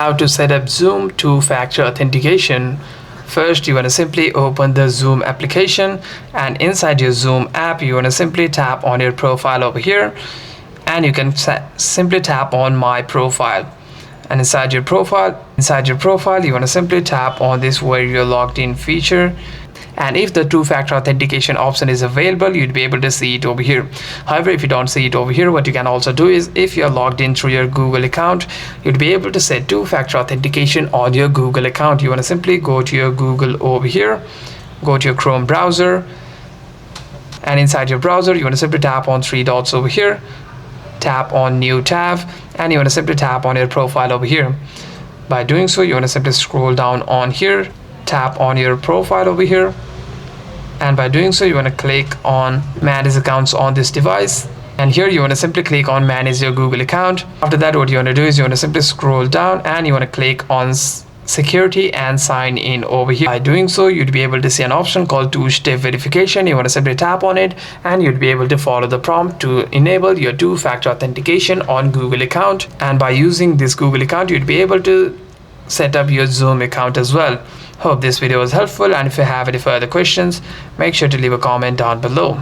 How to set up Zoom Two Factor Authentication. First, you want to simply open the Zoom application, and inside your Zoom app, you want to simply tap on your profile over here, and you can simply tap on My Profile. And inside your profile, you want to simply tap on this Where You're Logged In feature. And if the two-factor authentication option is available, you'd be able to see it over here. However, if you don't see it over here, what you can also do is, if you're logged in through your Google account, you'd be able to set two-factor authentication on your Google account. You want to simply go to your Google over here, go to your Chrome browser, and inside your browser, you want to simply tap on three dots over here, tap on New tab, and you want to simply tap on your profile over here. By doing so, you want to simply scroll down on here, tap on your profile over here, and by doing so, you want to click on Manage Accounts on this device, and here you want to simply click on Manage your Google account. After that, what you want to do is you want to simply scroll down and you want to click on Security and Sign In over here. By doing so, you'd be able to see an option called two-step verification. You want to simply tap on it, and you'd be able to follow the prompt to enable your two-factor authentication on Google account. And by using this Google account, you'd be able to set up your Zoom account as well. Hope this video was helpful, and if you have any further questions, make sure to leave a comment down below.